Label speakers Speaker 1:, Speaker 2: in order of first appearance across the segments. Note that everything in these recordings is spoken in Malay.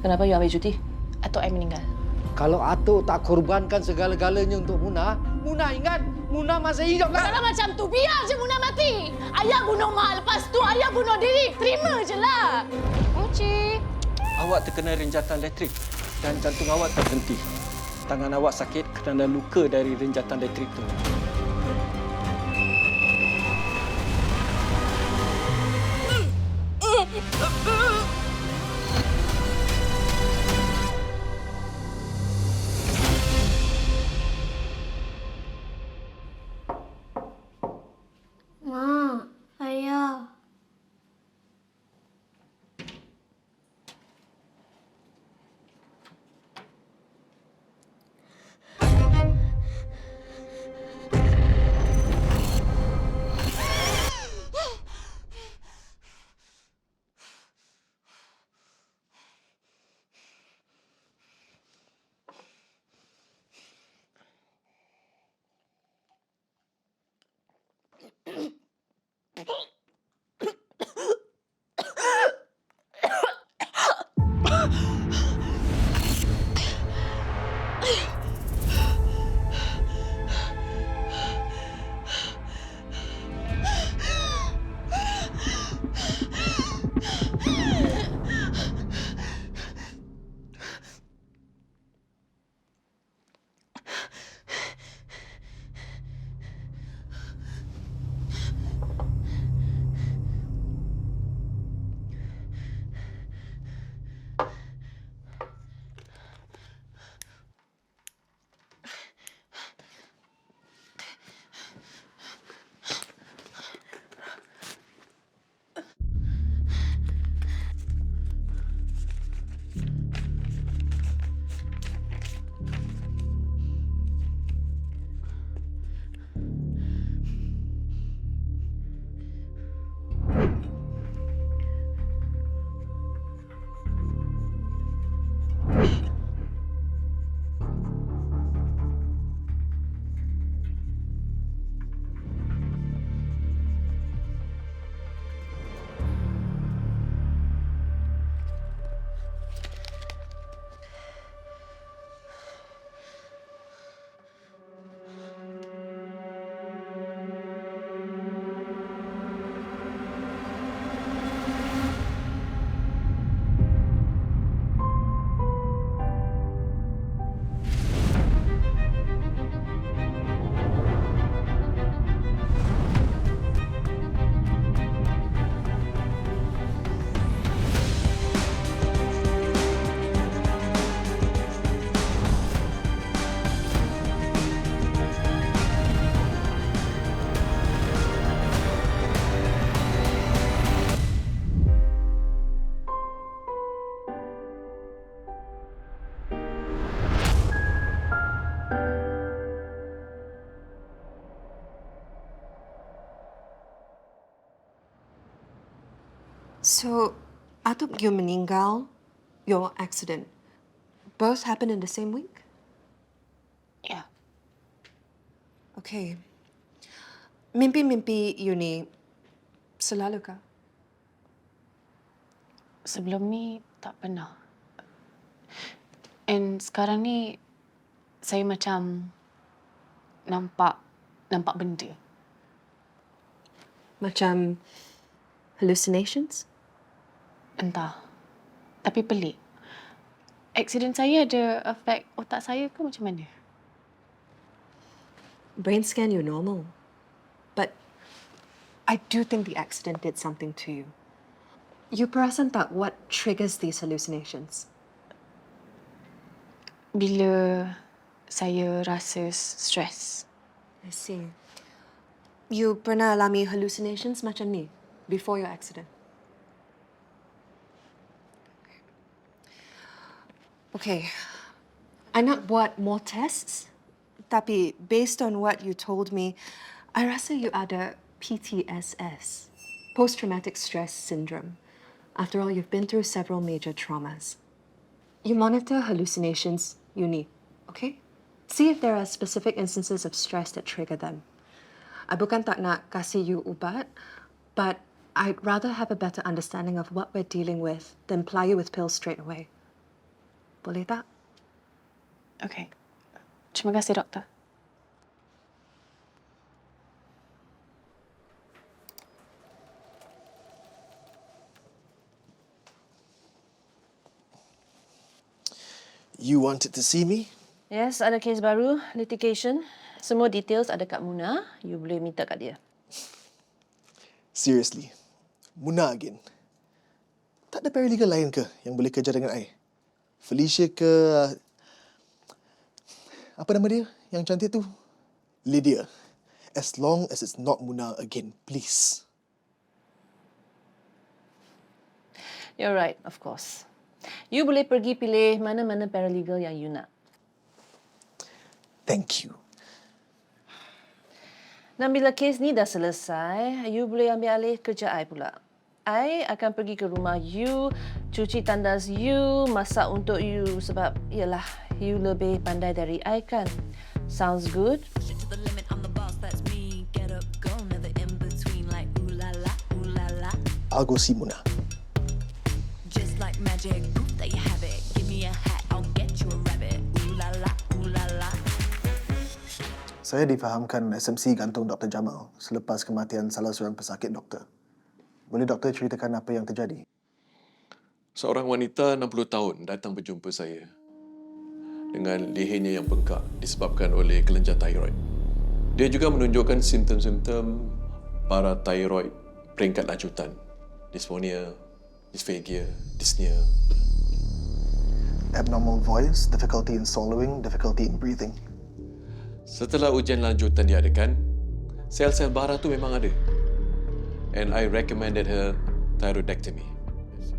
Speaker 1: Kenapa you ambil cuti?
Speaker 2: Atuk I meninggal.
Speaker 3: Kalau Atuk tak korbankan segala-galanya untuk Munah, Munah ingat Munah masih hidup kan?
Speaker 2: Kalau macam tu, biar je Munah mati. Ayah bunuh Mak, lepas tu ayah bunuh diri. Terima je lah. Moci.
Speaker 4: Awak terkena renjatan elektrik dan jantung awak terhenti. Tangan awak sakit kerana luka dari renjatan elektrik itu.
Speaker 5: Mak, ayah.
Speaker 6: So, Atuk you meninggal, your accident, both happened in the same week?
Speaker 2: Ya.
Speaker 6: Okay. Mimpi-mimpi you ni selalu kah?
Speaker 2: Sebelum ni tak pernah. And sekarang ni saya macam nampak benda.
Speaker 6: Macam hallucinations?
Speaker 2: Entah. Tapi pelik. Aksiden saya ada efek otak saya ke macam mana?
Speaker 6: Brain scan you normal. But I do think the accident did something to you. You perasan tak what triggers these hallucinations?
Speaker 2: Bila saya rasa stres.
Speaker 6: I see. You pernah alami hallucinations macam ni before your accident? Okay. I nak buat more tests. Tapi based on what you told me, I rasa you ada PTSS, post-traumatic stress syndrome. After all, you've been through several major traumas. You monitor hallucinations you need, okay? See if there are specific instances of stress that trigger them. I bukan tak nak kasih you ubat, but I'd rather have a better understanding of what we're dealing with than ply you with pills straight away. Boleh tak?
Speaker 2: Okay. Terima kasih, doktor.
Speaker 1: You wanted to see me?
Speaker 5: Yes, ada kes baru, litigation. Semua details ada kat Muna. You boleh minta kat dia.
Speaker 1: Seriously. Muna again. Tak ada paralegal lain ke yang boleh kerja dengan I? Felicia ke... Apa nama dia yang cantik tu? Lydia. As long as it's not Muna again, please.
Speaker 5: You're right, of course. You boleh pergi pilih mana-mana paralegal yang you nak.
Speaker 1: Thank you.
Speaker 5: Dan bila kes ni dah selesai, you boleh ambil alih kerja I pula. I akan pergi ke rumah you, cuci tandas you, masak untuk you sebab, yalah, you lebih pandai dari I kan. Sounds good?
Speaker 7: Push it to the limit, I'm the boss, that's me. Get up, go, never in between, like ooh la la, ooh la la.
Speaker 1: I'll go see Muna.
Speaker 7: Just like magic, poof, there you have it. Give me a hat, I'll get you a rabbit. Ooh la la, ooh la la.
Speaker 1: Saya difahamkan SMC gantung Dr. Jamal selepas kematian salah seorang pesakit doktor. Boleh doktor ceritakan apa yang terjadi?
Speaker 8: Seorang wanita 60 tahun datang berjumpa saya dengan lehernya yang bengkak disebabkan oleh kelenjar tiroid. Dia juga menunjukkan simptom-simptom parathyroid peringkat lanjutan, dysphonia, dysphagia, dyspnea.
Speaker 1: Abnormal voice, difficulty in swallowing, difficulty in breathing.
Speaker 8: Setelah ujian lanjutan diadakan, sel-sel bara tu memang ada. And I recommended her thyroidectomy,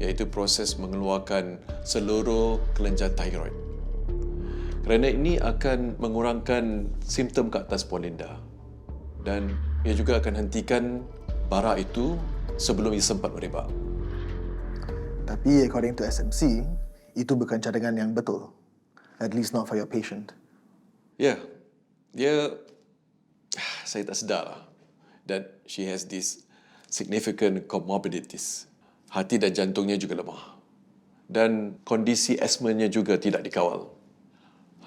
Speaker 8: iaitu proses mengeluarkan seluruh kelenjar thyroid. Kerana ini akan mengurangkan simptom ke atas polinda dan ia juga akan hentikan bara itu sebelum ia sempat merebak.
Speaker 1: Tapi according to SMC, itu bukan cadangan yang betul. At least not for your patient.
Speaker 8: Ya, saya tak sedar lah that she has this significant comorbidities. Hati dan jantungnya juga lemah. Dan kondisi asmanya juga tidak dikawal.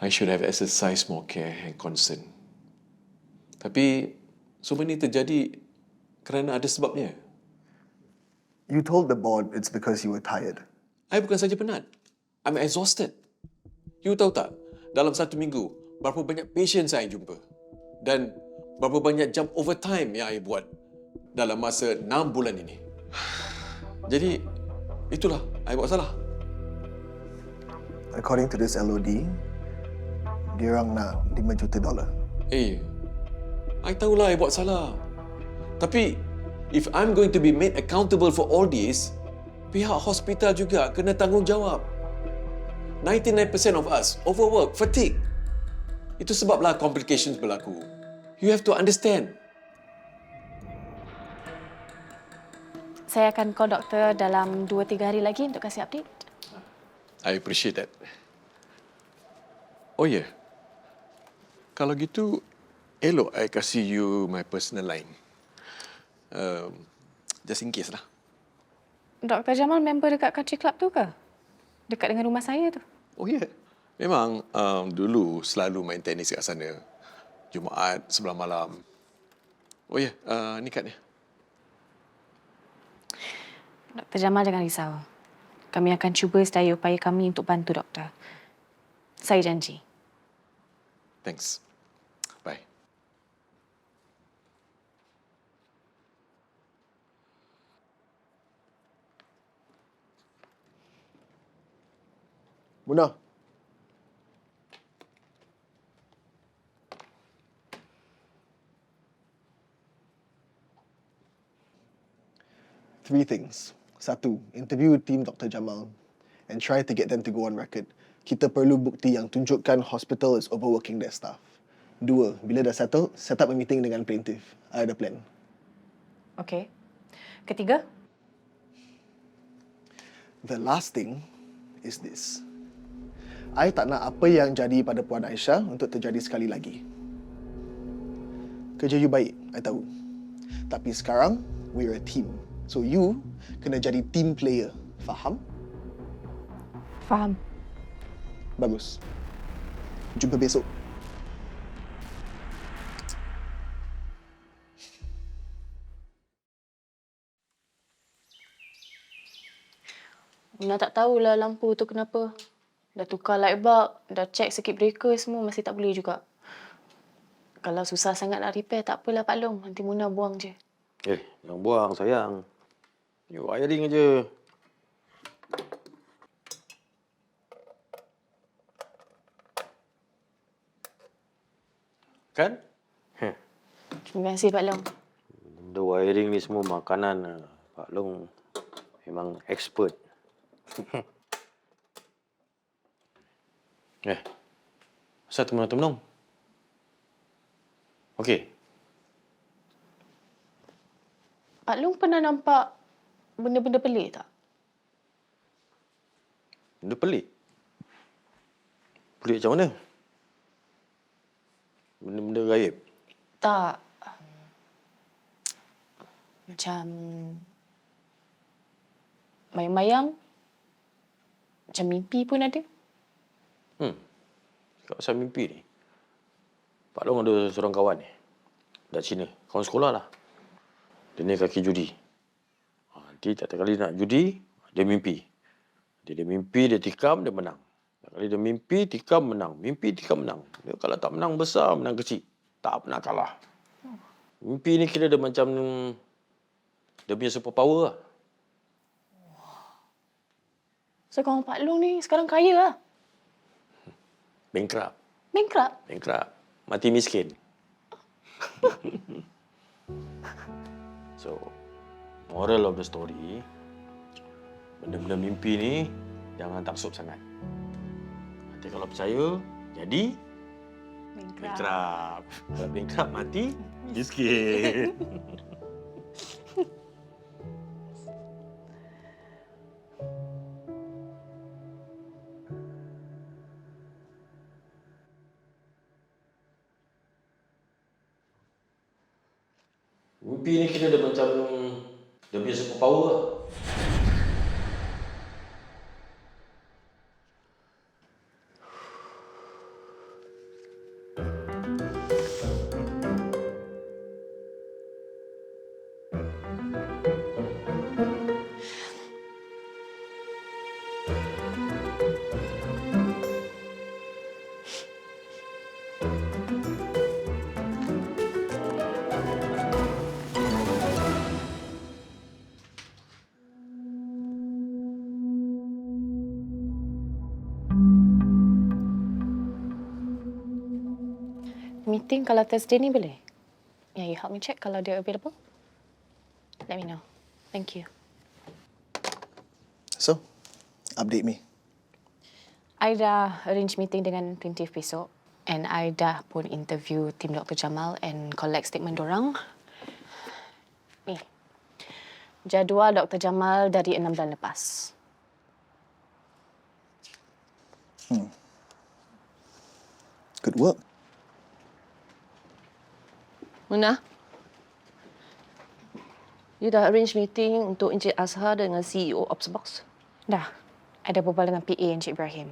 Speaker 8: I should have exercised more care and concern. Tapi semua ini terjadi kerana ada sebabnya.
Speaker 1: You told the board it's because you were tired.
Speaker 8: I bukan saja penat. I'm exhausted. You tahu tak, dalam 1 minggu, berapa banyak patient saya jumpa. Dan berapa banyak jam overtime yang I buat dalam masa 6 bulan ini. Jadi, itulah I buat salah.
Speaker 1: According to this LOD, diorang nak $5 juta.
Speaker 8: I tahulah I buat salah. Tapi, if I'm going to be made accountable for all this, pihak hospital juga kena tanggungjawab. 99% of us overwork, fatigue. Itu sebablah complications berlaku. You have to understand.
Speaker 2: Saya akan call doktor dalam 2-3 hari lagi untuk kasih update.
Speaker 8: I appreciate that. Oh ya, kalau gitu, elok I kasih you my personal line. Just in case lah.
Speaker 2: Dr. Jamal member dekat country club tu ke? Dekat dengan rumah saya tu.
Speaker 8: Oh ya, memang dulu selalu main tenis kat sana. Jumaat, sebelah malam. Oh ya, ni kadnya.
Speaker 2: Dr. Jamal jangan risau. Kami akan cuba sedaya upaya kami untuk bantu doktor. Saya janji.
Speaker 8: Thanks. Bye.
Speaker 1: Muna. Three things. Satu, interview team Dr. Jamal and try to get them to go on record. Kita perlu bukti yang tunjukkan hospital is overworking their staff. Dua, bila dah settle, set up a meeting dengan plaintiff. I ada plan.
Speaker 2: Okey. Ketiga?
Speaker 1: The last thing is this. I tak nak apa yang jadi pada Puan Aisyah untuk terjadi sekali lagi. Kerja you baik, I tahu. Tapi sekarang, we're a team. So you kena jadi team player. Faham?
Speaker 2: Faham.
Speaker 1: Bagus. Jumpa besok.
Speaker 2: Muna tak tahulah lampu tu kenapa. Dah tukar light bulb, dah check circuit breaker semua masih tak boleh juga. Kalau susah sangat nak repair, tak apalah Pak Long. Nanti Muna buang je.
Speaker 9: Jangan buang sayang. You wiring aja. Kan?
Speaker 2: Terima kasih Pak Long.
Speaker 9: Benda wiring ni semua makanan. Pak Long memang expert. Asal termenung-termenung? Okey.
Speaker 2: Pak Long pernah nampak benda-benda pelik tak?
Speaker 9: Benda pelik? Pelik macam mana? Benda-benda gaib?
Speaker 2: Tak. Macam mayang-mayang. Macam mimpi pun ada.
Speaker 9: Cakap pasal mimpi ni. Pak Long ada seorang kawan ni. Dak Cina. Kawan sekolah lah. Dia ni kaki judi. Nanti tiap kali nak judi, dia mimpi. Dia mimpi, dia tikam, dia menang. Tiap kali dia mimpi, tikam, menang. Mimpi, tikam, menang. Dia kalau tak menang besar, menang kecil. Tak pernah kalah. Mimpi ni kira dia macam... Dia punya superpower lah.
Speaker 2: So, kawan Pak Long ni sekarang kaya lah.
Speaker 9: Bankrupt.
Speaker 2: Bankrupt.
Speaker 9: Bankrupt. Mati miskin. So, moral of the story, benda-benda mimpi ni jangan taksub sangat. Nanti kalau percaya, jadi bankrupt. Kalau bankrupt, mati miskin. Mimpi ni kira dia macam dia punya superpower lah.
Speaker 2: Meeting kalau Thursday ni boleh? Yeah, you help me check kalau they're available. Let me know. Thank you.
Speaker 1: So, update me.
Speaker 2: I dah arrange meeting dengan plaintiff besok. And I dah pun interview tim Dr. Jamal and collect statement dorang. Ni. Jadual Dr. Jamal dari 6 bulan lepas.
Speaker 1: Good work.
Speaker 5: Muna, you dah arrange meeting untuk Encik Azhar dengan CEO Opsbox?
Speaker 2: Dah. Ada berbual dengan PA Encik Ibrahim.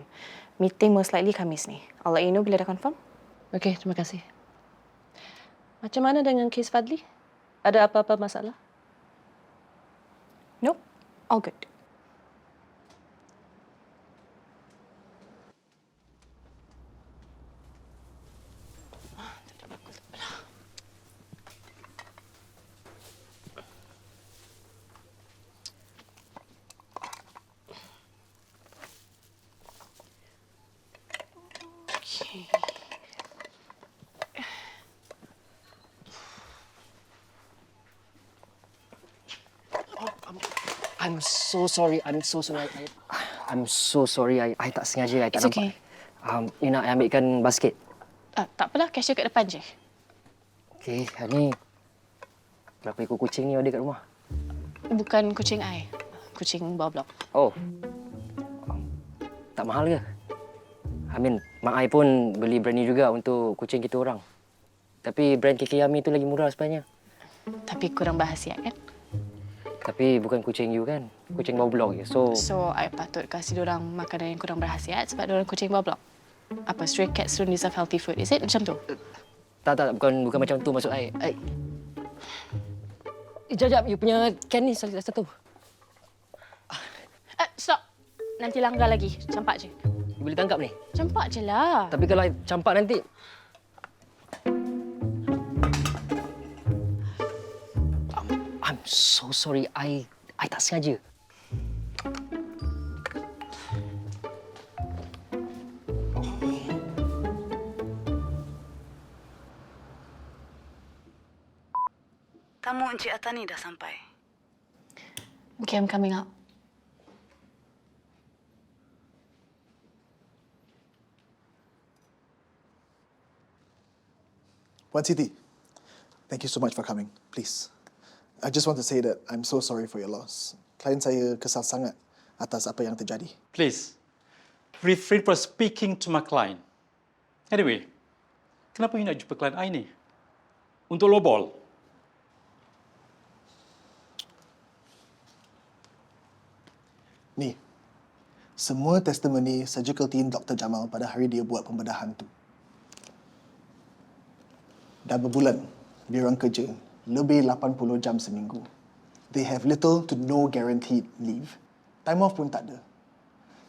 Speaker 2: Meeting most likely Khamis ni. I'll let you know bila dah confirm.
Speaker 5: Okey, terima kasih. Macam mana dengan kes Fadli? Ada apa-apa masalah?
Speaker 2: Nope. All good.
Speaker 10: I'm so sorry. I'm so sorry. I tak sengaja. I tak
Speaker 2: It's
Speaker 10: nampak.
Speaker 2: okay.
Speaker 10: You nak I ambilkan basket?
Speaker 2: Tak apalah, cashier kat depan je.
Speaker 10: Okey, ni berapa ekor kucing ni ada kat rumah?
Speaker 2: Bukan kucing I. Kucing bawah blok.
Speaker 10: Oh. Tak mahal ke? Mak I pun beli brand ni juga untuk kucing kita orang. Tapi brand KK Yummy tu lagi murah sebenarnya.
Speaker 2: Tapi kurang berhasiat kan?
Speaker 10: Tapi bukan kucing you kan? Kucing bawah blok je. So,
Speaker 2: So, I patut kasih diorang makanan yang kurang berhasiat sebab diorang kucing bawah blok. Apa, stray cats don't deserve healthy food, is it? Macam tu?
Speaker 10: tak, bukan macam tu maksud I. Jap, you punya can ni satu.
Speaker 2: Stop! Nanti langgar lagi. Campak je.
Speaker 10: You boleh tangkap ni.
Speaker 2: Campak je lah.
Speaker 10: Tapi kalau I campak nanti... I'm so sorry. I tak sengaja.
Speaker 11: Tamu Encik Atani dah sampai.
Speaker 2: Okay, I'm coming out.
Speaker 1: Puan Siti, thank you so much for coming. Please. I just want to say that I'm so sorry for your loss. Klien saya kesal sangat atas apa yang terjadi.
Speaker 12: Please, refrain from speaking to my client. Anyway, kenapa you nak jumpa klien I ni? Untuk lowball?
Speaker 1: Ni, semua testimoni surgical team Dr. Jamal pada hari dia buat pembedahan tu. Dah berbulan, dia orang kerja lebih 80 jam seminggu. They have little to no guaranteed leave. Time off pun tak ada.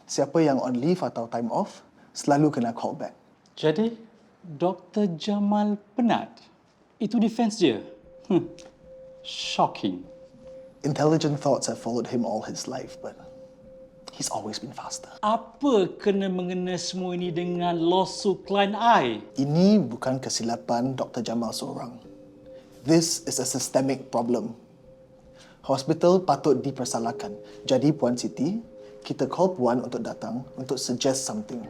Speaker 1: Siapa yang on leave atau time off, selalu kena call back.
Speaker 12: Jadi, Dr. Jamal penat? Itu defense dia? Shocking.
Speaker 1: Intelligent thoughts have followed him all his life, but he's always been faster.
Speaker 12: Apa kena-mengena semua ini dengan lawsuit klien I?
Speaker 1: Ini bukan kesilapan Dr. Jamal seorang. This is a systemic problem. Hospital patut dipersalahkan. Jadi Puan Siti, kita call Puan untuk datang untuk suggest something.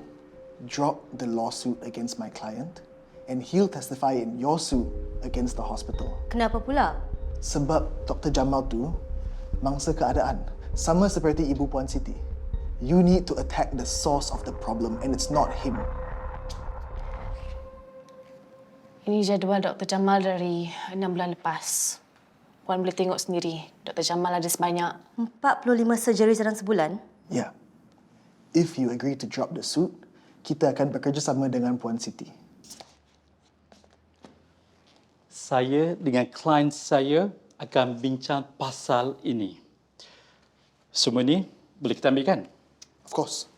Speaker 1: Drop the lawsuit against my client and he'll testify in your suit against the hospital.
Speaker 13: Kenapa pula?
Speaker 1: Sebab Dr. Jamal tu mangsa keadaan. Sama seperti Ibu Puan Siti. You need to attack the source of the problem and it's not him.
Speaker 2: Ini jadual Dr. Jamal dari 6 bulan lepas. Puan boleh tengok sendiri. Dr. Jamal ada sebanyak
Speaker 13: 45 surgery dalam sebulan?
Speaker 1: Yeah. If you agree to drop the suit, kita akan bekerjasama dengan Puan Siti.
Speaker 12: Saya dengan klien saya akan bincang pasal ini. Semua ni boleh kita ambil kan?
Speaker 1: Of course.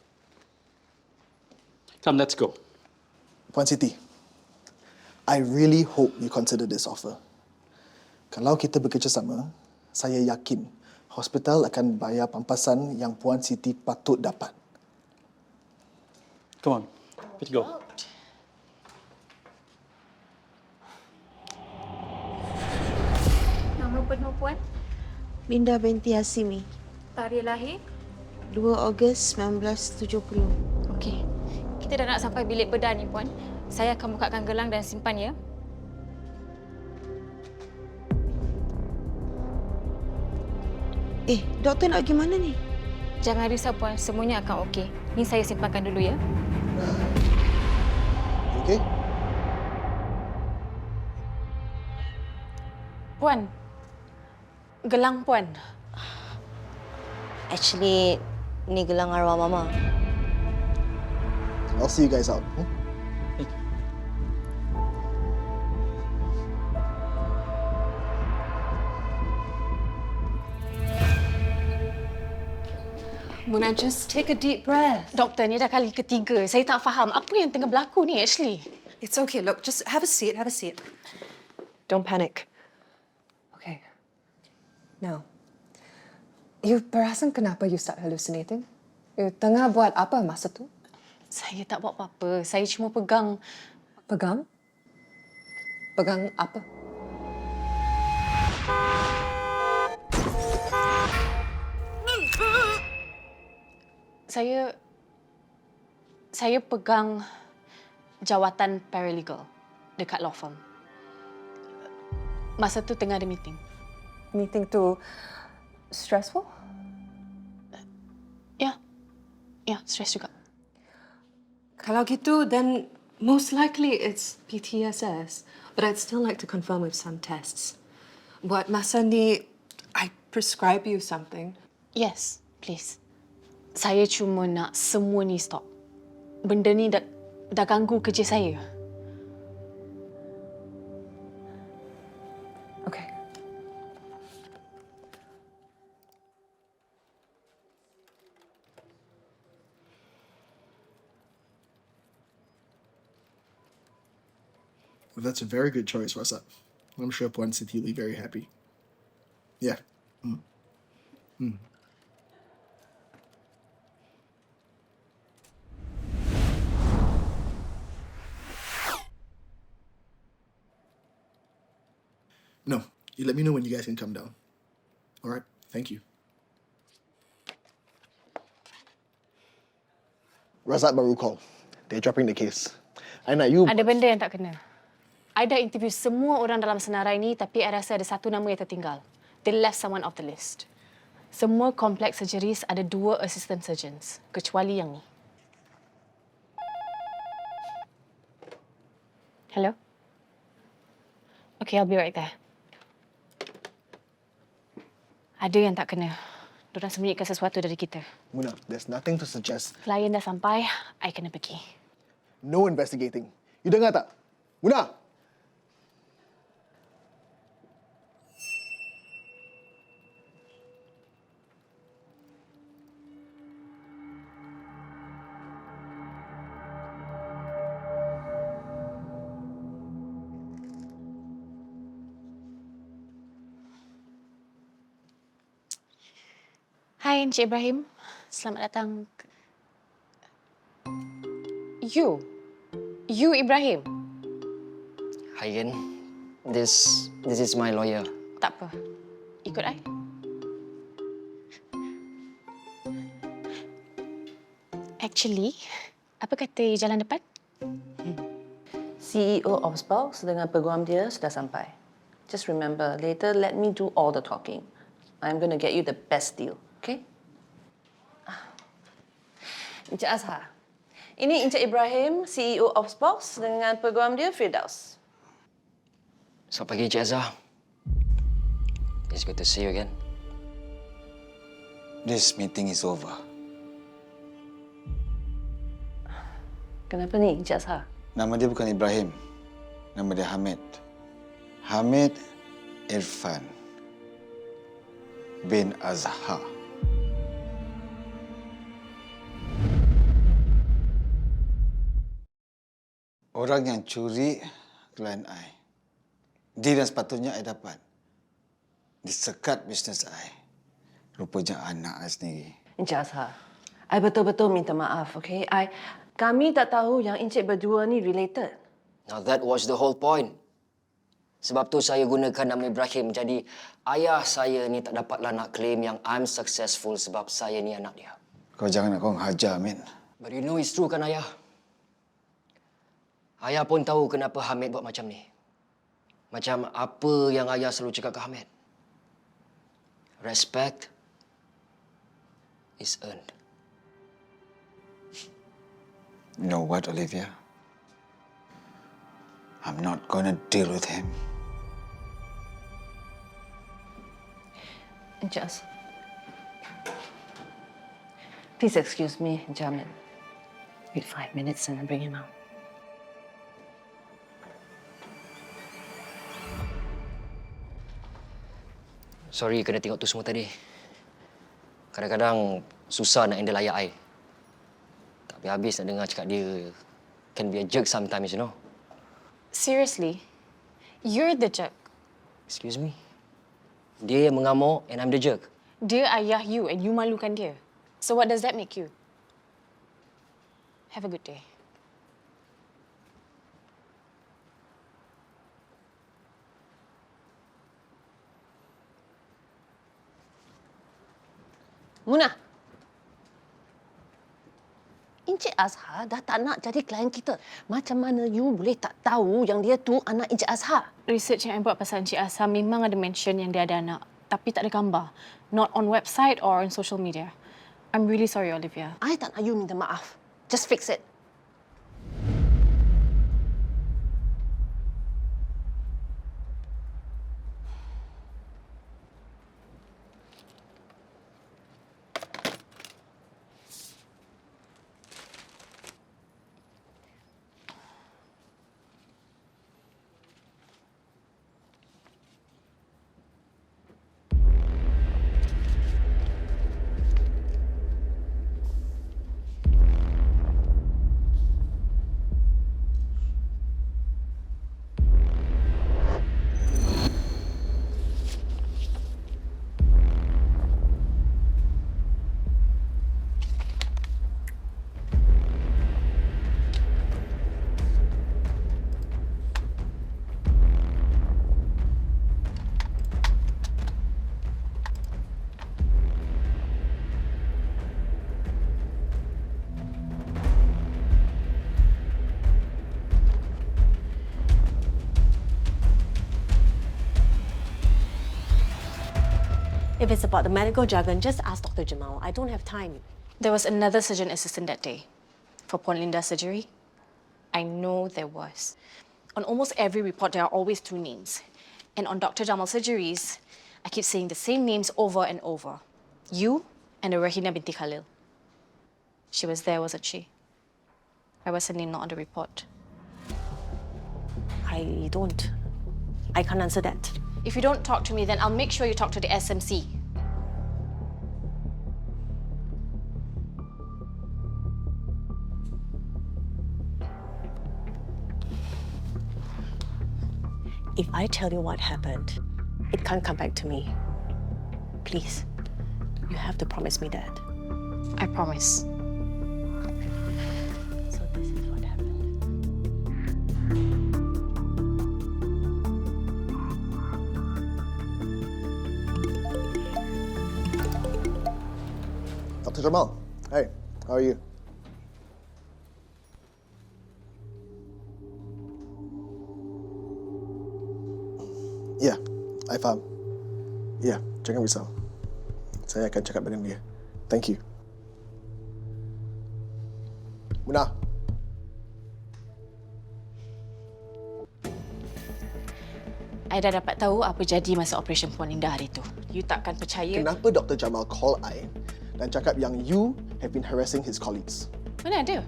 Speaker 12: Come, let's go.
Speaker 1: Puan Siti, I really hope you consider this offer. Kalau kita bekerjasama, saya yakin hospital akan bayar pampasan yang Puan Siti patut dapat.
Speaker 12: Come on, let's go.
Speaker 14: Nama penuh Puan?
Speaker 15: Minda binti Hasimi.
Speaker 14: Tarikh lahir?
Speaker 15: 2 Ogos 1970.
Speaker 14: Okey. Kita dah nak sampai bilik bedah ni, Puan. Saya akan bukakan gelang dan simpan ya.
Speaker 15: Doktor nak pergi mana ni?
Speaker 14: Jangan risau, Puan. Semuanya akan okey. Ni saya simpankan dulu ya.
Speaker 1: Okay?
Speaker 2: Puan. Gelang Puan.
Speaker 13: Actually, ni gelang arwah Mama.
Speaker 1: I'll see you guys out.
Speaker 5: Muna, just take a deep breath.
Speaker 2: Doktor, ni dah kali ketiga. Saya tak faham apa yang tengah berlaku ni, Ashley.
Speaker 6: It's okay. Look, just have a seat. Have a seat. Don't panic. Okay. Now, you perasan kenapa you start hallucinating? You tengah buat apa masa tu?
Speaker 2: Saya tak buat apa-apa. Saya cuma pegang.
Speaker 6: Pegang? Pegang apa?
Speaker 2: Saya pegang jawatan paralegal dekat law firm. Masa tu tengah ada meeting.
Speaker 6: Meeting tu stressful?
Speaker 2: Ya, stres juga.
Speaker 6: Kalau gitu, then most likely it's PTSS. But I'd still like to confirm with some tests. Buat masa ni, I prescribe you something?
Speaker 2: Yes, please. Saya cuma nak semua ni stop. Benda ni dah ganggu kerja saya.
Speaker 5: Okay.
Speaker 1: Well, that's a very good choice, Rasa. I'm sure Puan Siti will be very happy. Yeah. No, you let me know when you guys can come down. All right, thank you. Razak baru call. They're dropping the case. I nak you...
Speaker 2: Ada benda yang tak kena. I dah interview semua orang dalam senarai ni, tapi I rasa ada satu nama yang tertinggal. They left someone off the list. Semua complex surgeries ada 2 assistant surgeons, kecuali yang ni. Hello? Okay, I'll be right there. Ada yang tak kena. Diorang sembunyikan sesuatu dari kita.
Speaker 1: Muna, there's nothing to suggest.
Speaker 2: Klien dah sampai, I kena pergi.
Speaker 1: No investigating. You dengar tak? Muna!
Speaker 2: Hai, Encik Ibrahim. Selamat datang. You Ibrahim?
Speaker 10: Hi, Ian. This is my lawyer.
Speaker 2: Tak apa. Ikut I. Actually, apa kata jalan depan?
Speaker 5: CEO of Sparks dengan peguam dia sudah sampai. Just remember, later let me do all the talking. I'm going to get you the best deal, okay? Encik Azhar. Ini Encik Ibrahim, CEO of Sparks dengan peguam dia Firdaus.
Speaker 10: Selamat pagi, Encik Azhar. It's good to see you again.
Speaker 16: This meeting is over.
Speaker 5: Kenapa ni, Encik Azhar?
Speaker 16: Nama dia bukan Ibrahim. Nama dia Hamid. Hamid Irfan bin Azhar. Orang yang curi klien I. Dia dan sepatutnya I dapat. Disekat bisnes I. Rupanya anak I sendiri.
Speaker 5: Encik Azhar, I betul-betul minta maaf, okay? Kami tak tahu yang Encik berdua ni related.
Speaker 10: Now that was the whole point. Sebab tu saya gunakan nama Ibrahim. Jadi ayah saya ni tak dapatlah nak claim yang I'm successful sebab saya ni anak dia.
Speaker 16: Kau jangan nak kau hajar, Min.
Speaker 10: But you know it's true kan, ayah? Ayah pun tahu kenapa Hamid buat macam ni. Macam apa yang ayah selalu cakap ke Hamid. Respect is earned.
Speaker 16: You know what, Olivia? I'm not going to deal with him.
Speaker 5: Encik Azhar. Please excuse me, Encik Hamid. Wait 5 minutes and I'll bring him out.
Speaker 10: Sorry kena tengok tu semua tadi. Kadang-kadang susah nak handle ayah I. Tapi habis nak dengar cakap dia can be a jerk sometimes, you know.
Speaker 2: Seriously? You're the jerk.
Speaker 10: Excuse me? Dia yang mengamuk and I'm the jerk.
Speaker 2: Dia ayah you and you malukan dia. So what does that make you? Have a good day.
Speaker 5: Munah. Encik Azhar dah tak nak jadi klien kita. Macam mana you boleh tak tahu yang dia tu anak Encik Azhar?
Speaker 2: Research yang I buat pasal Encik Azhar memang ada mention yang dia ada anak. Tapi tak ada gambar. Not on website or on social media. I'm really sorry, Olivia.
Speaker 5: I tak nak you minta maaf. Just fix it.
Speaker 17: If it's about the medical jargon, just ask Dr. Jamal. I don't have time.
Speaker 2: There was another surgeon assistant that day for Puan Linda's surgery. I know there was. On almost every report, there are always two names. And on Dr. Jamal's surgeries, I keep saying the same names over and over. You and Rahina binti Khalil. She was there, wasn't she? Why was her name not on the report?
Speaker 17: I don't. I can't answer that.
Speaker 2: If you don't talk to me, then I'll make sure you talk to the SMC.
Speaker 17: If I tell you what happened, it can't come back to me. Please, you have to promise me that.
Speaker 2: I promise.
Speaker 17: So this is what happened.
Speaker 1: Dr. Jamal, hi, how are you? Ya, I faham. Ya, jangan risau. Saya akan cakap dengan dia. Thank you. Munah.
Speaker 2: I dah dapat tahu apa jadi masa operation Puan Linda hari tu. You takkan percaya.
Speaker 1: Kenapa Dr. Jamal call I dan cakap yang you have been harassing his colleagues?
Speaker 2: Mana ada?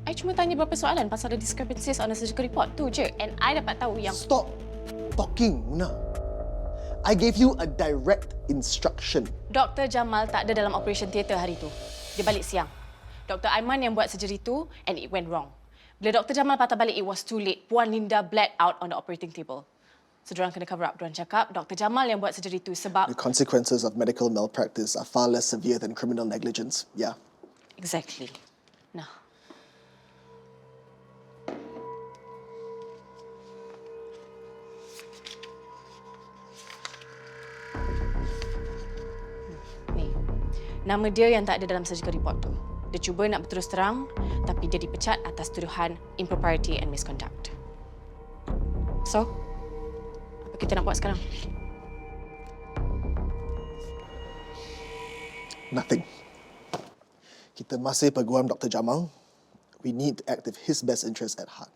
Speaker 2: I cuma tanya beberapa soalan pasal the discrepancies on the surgical report tu je. And I dapat tahu yang...
Speaker 1: Stop talking, Munah. I gave you a direct instruction.
Speaker 2: Dr. Jamal tak ada dalam operation theatre hari tu. Dia balik siang. Dr. Aiman yang buat surgery tu and it went wrong. Bila Dr. Jamal patah balik, it was too late. Puan Linda bled out on the operating table. So, diorang kena cover up. Diorang cakap Dr. Jamal yang buat surgery tu sebab...
Speaker 1: The consequences of medical malpractice are far less severe than criminal negligence. Yeah.
Speaker 2: Exactly. Nah. Ni. Nama dia yang tak ada dalam surgical report tu. Dia cuba nak berterus terang, tapi dia dipecat atas tuduhan impropriety and misconduct. So, apa kita nak buat sekarang?
Speaker 1: Nothing. Kita masih peguam Dr. Jamal. We need to act with his best interest at heart.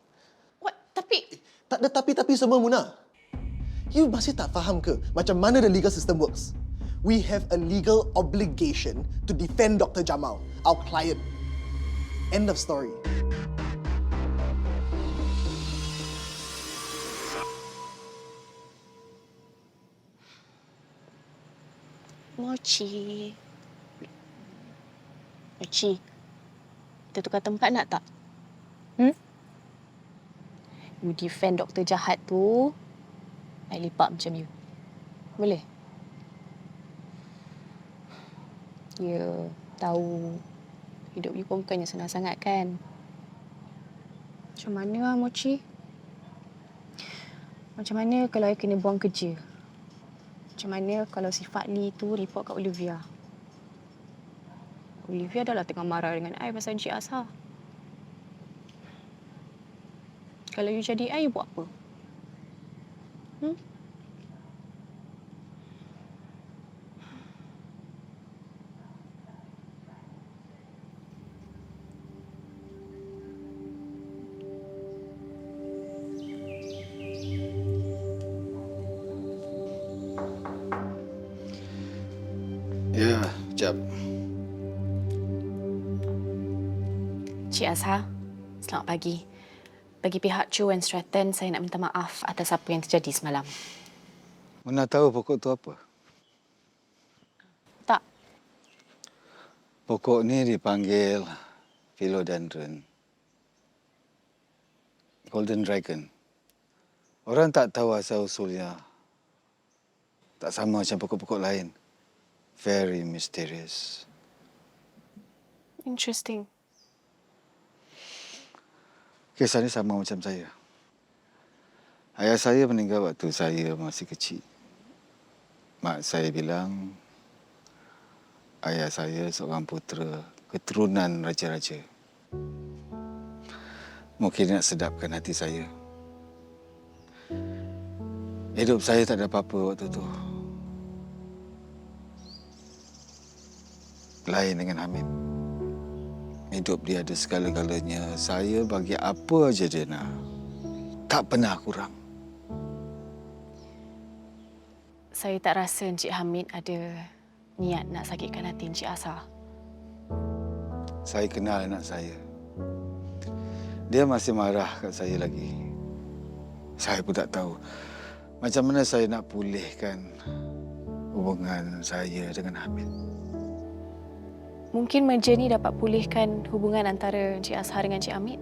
Speaker 2: What? Tapi...
Speaker 1: Tak ada tapi-tapi semua, Munah. You masih tak faham ke macam mana the legal system works? We have a legal obligation to defend Dr. Jamal, our client. End of story.
Speaker 2: Mochi. Mochi. Kita tukar tempat nak tak? You defend doktor jahat tu, I lipat macam you. Boleh? Ya, tahu. Hidup you pun bukannya senang sangat kan? Macam mana lah, Mochi? Macam mana kalau I kena buang kerja? Macam mana kalau si Fadli tu report kat Olivia? Olivia dah lah tengah marah dengan I pasal Encik Azhar. Kalau you jadi I, you buat apa?
Speaker 16: Ya, jap.
Speaker 2: Cik Azhar, selamat pagi. Bagi pihak Chu and Stratton, saya nak minta maaf atas apa yang terjadi semalam.
Speaker 16: Mana tahu pokok tu apa?
Speaker 2: Tak.
Speaker 16: Pokok ni dipanggil Philodendron Golden Dragon. Orang tak tahu asal-usulnya. Tak sama macam pokok-pokok lain. Very mysterious.
Speaker 2: Interesting.
Speaker 16: Kisah ni sama macam saya. Ayah saya meninggal waktu saya masih kecil. Mak saya bilang, ayah saya seorang putera keturunan raja-raja. Mungkin nak sedapkan hati saya. Hidup saya tak ada apa-apa waktu tu. lain dengan Hamid. Hidup dia ada segala-galanya. Saya bagi apa aja dia nak. Tak pernah kurang.
Speaker 2: Saya tak rasa Encik Hamid ada niat nak sakitkan hati Encik Asa.
Speaker 16: Saya kenal anak saya. Dia masih marah kat saya lagi. Saya pun tak tahu macam mana saya nak pulihkan hubungan saya dengan Hamid.
Speaker 2: Mungkin merger ni dapat pulihkan hubungan antara Encik Azhar dengan Encik Hamid.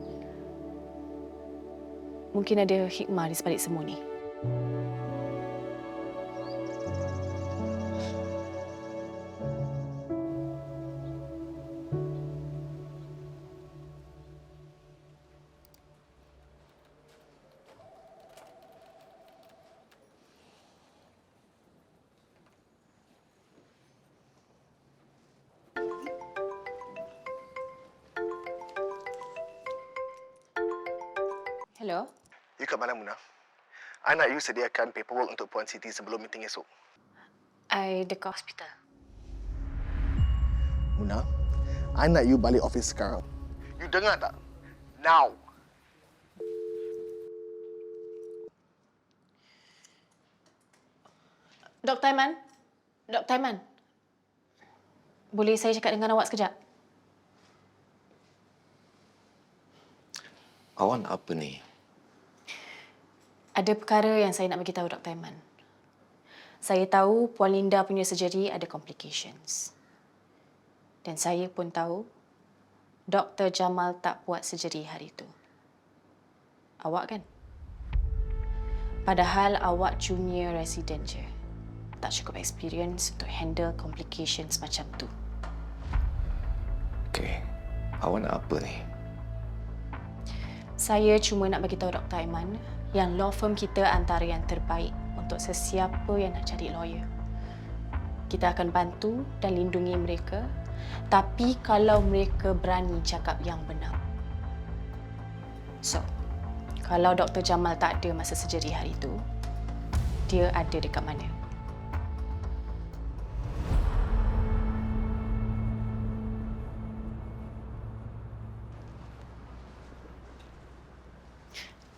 Speaker 2: Mungkin ada hikmah di sebalik semua ni. Hello?
Speaker 1: You kat mana, Muna? I nak you sediakan paperwork untuk Puan Siti sebelum meeting esok.
Speaker 2: I dekat hospital.
Speaker 1: Muna, I nak you balik office sekarang. You dengar tak? Now!
Speaker 2: Dr. Aiman? Dr. Aiman? Boleh saya cakap dengan awak sekejap?
Speaker 9: Awak nak apa ni?
Speaker 2: Ada perkara yang saya nak bagi tahu Dr. Aiman. Saya tahu Puan Linda punya surgery ada complications. Dan saya pun tahu Dr. Jamal tak buat surgery hari itu. Awak kan? Padahal awak junior resident je. Tak cukup experience untuk handle complications macam tu.
Speaker 9: Okey. Awak nak apa ni?
Speaker 2: Saya cuma nak bagi tahu Dr. Aiman yang law firm kita antara yang terbaik untuk sesiapa yang nak jadi lawyer. Kita akan bantu dan lindungi mereka, tapi kalau mereka berani cakap yang benar. So, kalau Dr. Jamal tak ada masa surgery hari itu, dia ada dekat mana?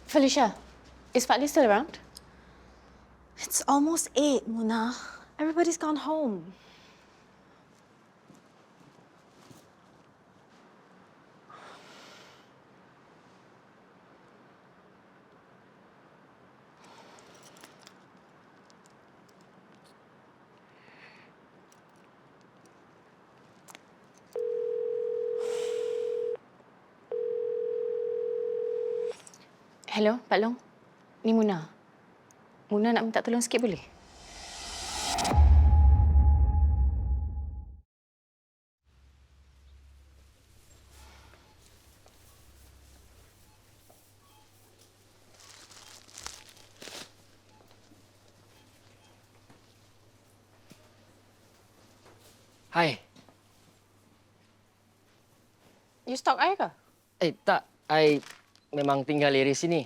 Speaker 2: Felicia, is Fadli still around?
Speaker 15: It's almost 8, Muna. Everybody's gone home.
Speaker 2: Hello, Pak Long. Ni Muna. Muna nak minta tolong sikit boleh?
Speaker 10: Hai.
Speaker 2: You stalk I ke?
Speaker 10: Tak. I memang tinggal di sini.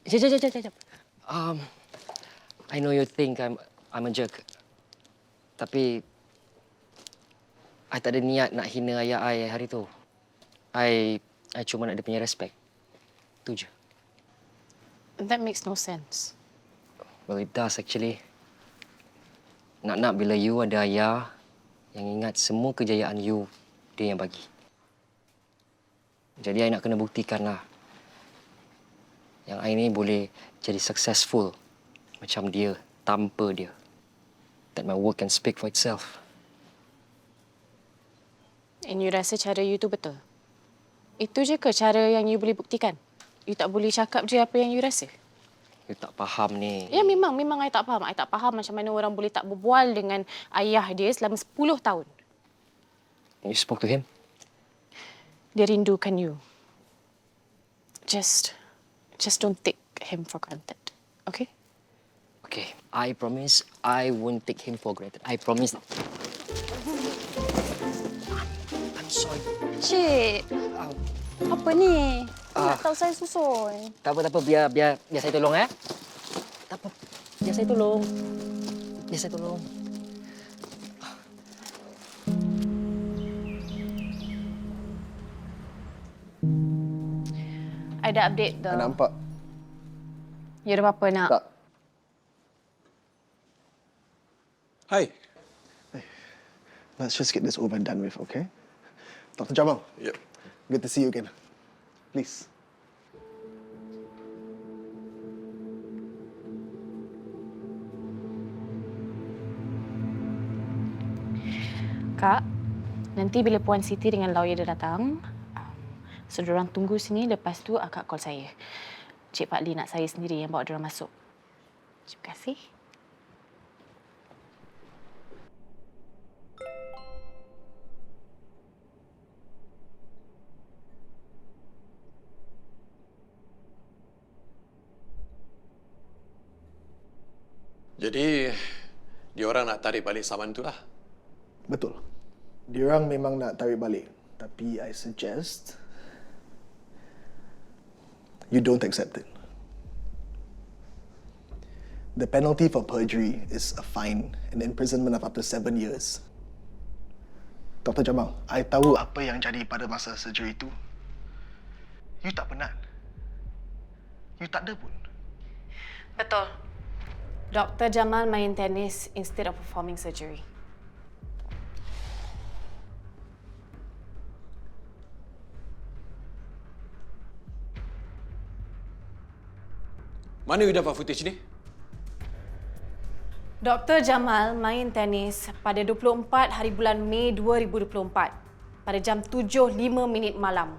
Speaker 10: Jap. I know you think I'm a jerk. Tapi I tak ada niat nak hina ayah I hari tu. I cuma nak dia punya respect. Tu je.
Speaker 2: That makes no sense.
Speaker 10: Well, it does actually. Nak bila you ada ayah yang ingat semua kejayaan you, dia yang bagi. Jadi, I nak kena buktikanlah yang I ni boleh jadi successful macam dia, tanpa dia. That my work can speak for itself.
Speaker 2: And you rasa cara you tu betul? Itu je ke cara yang you boleh buktikan? You tak boleh cakap je apa yang you rasa?
Speaker 10: You tak faham ni.
Speaker 2: Ya, memang I tak faham. I tak faham macam mana orang boleh tak berbual dengan ayah dia selama 10 tahun.
Speaker 10: You spoke to him?
Speaker 2: Dia rindukan you. Just don't take him for granted. Okay?
Speaker 10: Okay, I promise I won't take him for granted. I promise. I'm sorry.
Speaker 14: Cik, apa ni? Nak tahu saya susun.
Speaker 10: Tak apa. Biar saya tolong, eh? Tak apa. Biar saya tolong.
Speaker 2: I dah update
Speaker 1: I nampak.
Speaker 2: You ada apa-apa nak?
Speaker 1: Tak.
Speaker 8: Hai.
Speaker 1: Let's just get this over and done with, okay? Dr. Jamal.
Speaker 8: Yep.
Speaker 1: Good to see you again. Please.
Speaker 2: Kak, nanti bila Puan Siti dengan lawyer dia datang, so diorang tunggu sini, lepas tu akak call saya. Cik Pak Lee nak saya sendiri yang bawa diorang masuk. Terima kasih.
Speaker 8: Jadi, diorang nak tarik balik saman tu lah.
Speaker 1: Betul. Diorang memang nak tarik balik. Tapi I suggest you don't accept it. The penalty for perjury is a fine and imprisonment of up to 7 years. Dr. Jamal, I tahu apa yang jadi pada masa surgery itu. You tak penat. You tak ada pun.
Speaker 2: Betul. Dr. Jamal main tenis instead of performing surgery.
Speaker 8: Mana you dapat footage ni?
Speaker 2: Dr. Jamal main tenis pada 24 hari bulan Mei 2024 pada jam 7.05 malam.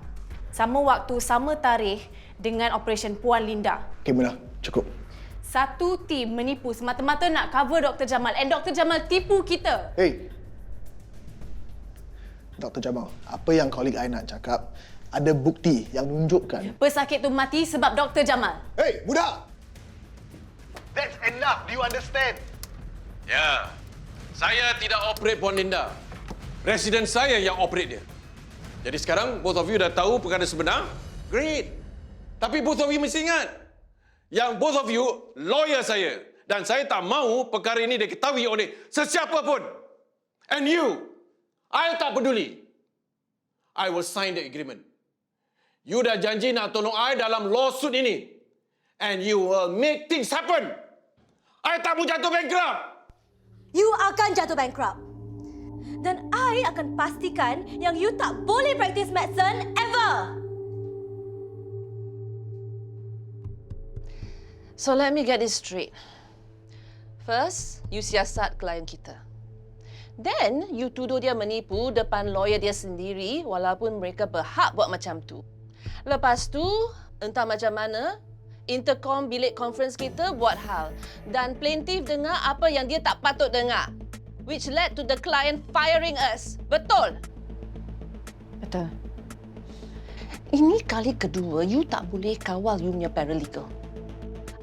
Speaker 2: Sama waktu, sama tarikh dengan operesen Puan Linda.
Speaker 1: Okay, Munah. Cukup.
Speaker 2: Satu tim menipu semata-mata nak cover Dr. Jamal and Dr. Jamal tipu kita.
Speaker 1: Hey. Dr. Jamal, apa yang colleague I nak cakap, ada bukti yang menunjukkan.
Speaker 2: Pesakit tu mati sebab Dr. Jamal.
Speaker 1: Hey, budak! That's enough. Do you understand?
Speaker 8: Ya. Saya tidak operate Puan Linda. Residen saya yang operate dia. Jadi sekarang, both of you dah tahu perkara sebenar. Great. Tapi both of you mesti ingat, yang both of you lawyer saya. Dan saya tak mahu perkara ini diketahui oleh sesiapa pun. And you, I tak peduli. I will sign the agreement. You dah janji nak tolong I dalam lawsuit ini. And you will make things happen. I tak mau jatuh bankrupt.
Speaker 13: You akan jatuh bankrupt. Dan I akan pastikan yang you tak boleh practice medicine ever.
Speaker 5: So let me get this straight. First, you siasat klien kita. Then, you tuduh dia menipu depan lawyer dia sendiri walaupun mereka berhak buat macam tu. Lepas tu, entah macam mana, intercom bilik conference kita buat hal dan plaintiff dengar apa yang dia tak patut dengar, which led to the client firing us. Betul?
Speaker 2: Betul.
Speaker 5: Ini kali kedua you tak boleh kawal you punya paralegal.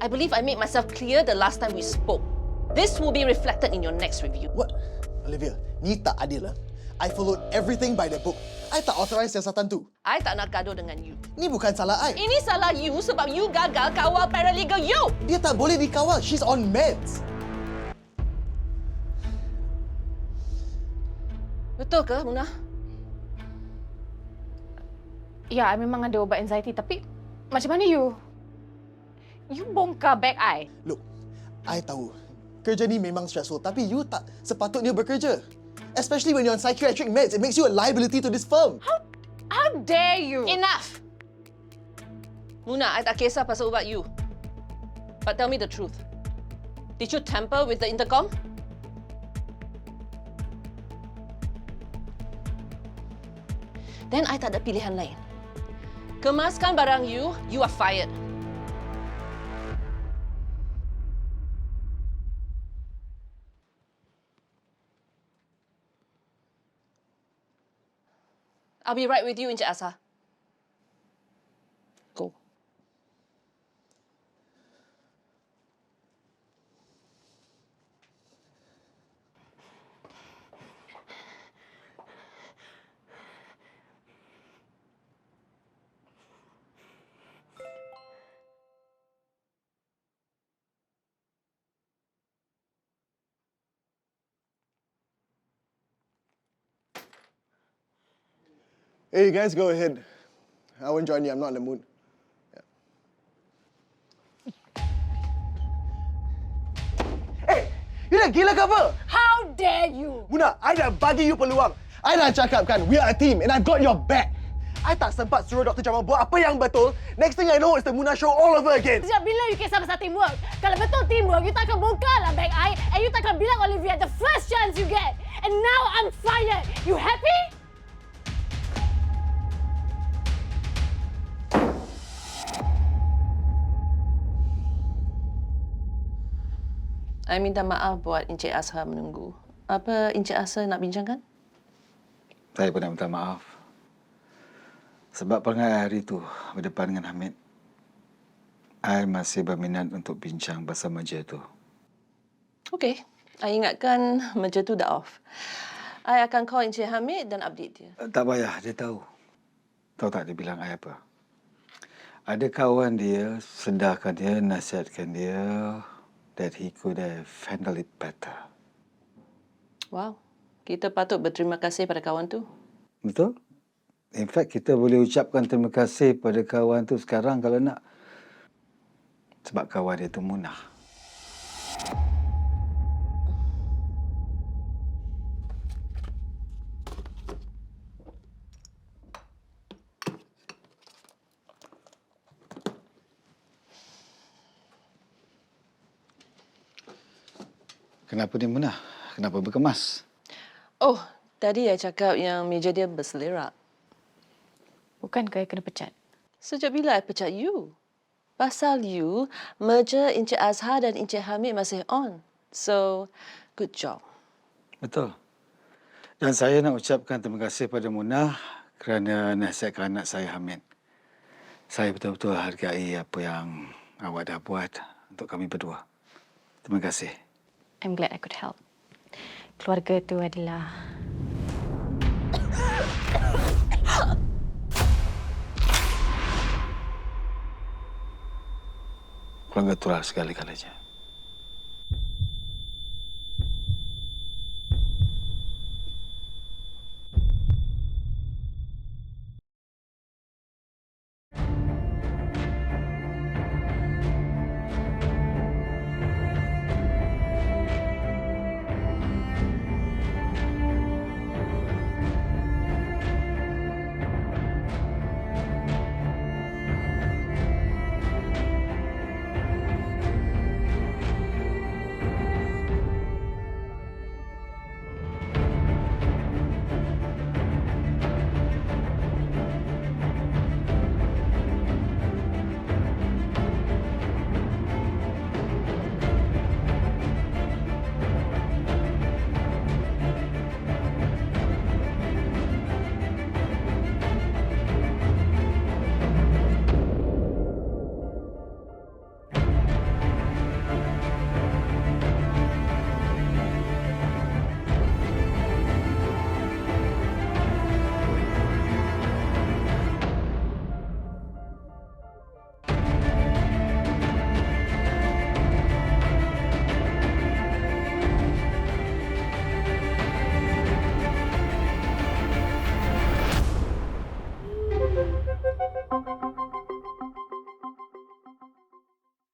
Speaker 5: I believe I made myself clear the last time we spoke. This will be reflected in your next review.
Speaker 1: What? Olivia, ni tak adil lah. I followed everything by the book. I tak authorize siasatan tu.
Speaker 5: I tak nak gaduh dengan you.
Speaker 1: Ni bukan salah I.
Speaker 5: Ini salah you sebab you gagal kawal paralegal you.
Speaker 1: Dia tak boleh dikawal. She's on meds.
Speaker 5: Betul ke, Munah?
Speaker 2: Ya, I memang ada ubat anxiety tapi macam mana you? You bongkar bag I.
Speaker 1: Look, I tahu. Kerja ni memang stressful tapi you tak sepatutnya bekerja. Especially when you're on psychiatric meds. It makes you a liability to this firm.
Speaker 2: How dare you?
Speaker 5: Enough! Munah, I tak kisah pasal ubat you. But tell me the truth. Did you tamper with the intercom? Then I tak ada pilihan lain. Kemaskan barang you are fired. I'll be right with you, Encik Asa. Go.
Speaker 1: Hey, you guys go ahead. I won't join you. I'm not in the mood. Yeah. Ida gila ke apa?
Speaker 13: How dare you?
Speaker 1: Muna, I dah bagi you peluang. I dah cakap kan, we are a team and I've got your back. I tak sempat suruh Dr. Jamal buat apa yang betul. Next thing I know, it's the Muna show all over again.
Speaker 13: Sejak bila you kisah pasal teamwork? Kalau betul teamwork, you takkan bongkarlah bag I and you takkan bilang Olivia the first chance you get. And now I'm fired. You happy?
Speaker 5: I minta maaf buat Encik Azhar menunggu. Apa Encik Azhar nak bincangkan?
Speaker 16: Saya pun nak minta maaf. Sebab perangai hari itu berdepan dengan Hamid, I masih berminat untuk bincang pasal meja itu.
Speaker 5: Okey. I ingatkan meja tu dah off. I akan call Encik Hamid dan update dia.
Speaker 16: Tak payah, dia tahu. Tahu tak dia bilang I apa? Ada kawan dia, sedarkan dia, nasihatkan dia that he could have handled it better.
Speaker 5: Wow. Kita patut berterima kasih pada kawan tu.
Speaker 16: Betul? In fact, kita boleh ucapkan terima kasih pada kawan tu sekarang kalau nak. Sebab kawan dia tu Munah. Kenapa dia Munah? Kenapa berkemas?
Speaker 5: Oh, tadi I cakap yang meja dia berselerak.
Speaker 2: Bukankah I kena pecat?
Speaker 5: Sejak bila I pecat you? Pasal you, merger Encik Azhar dan Encik Hamid masih on. So, good job.
Speaker 16: Betul. Dan saya nak ucapkan terima kasih pada Munah kerana nasihatkan anak saya Hamid. Saya betul-betul hargai apa yang awak dah buat untuk kami berdua. Terima kasih.
Speaker 2: I'm glad I could help. Keluarga tu adalah
Speaker 16: Keluarga itulah segala-galanya.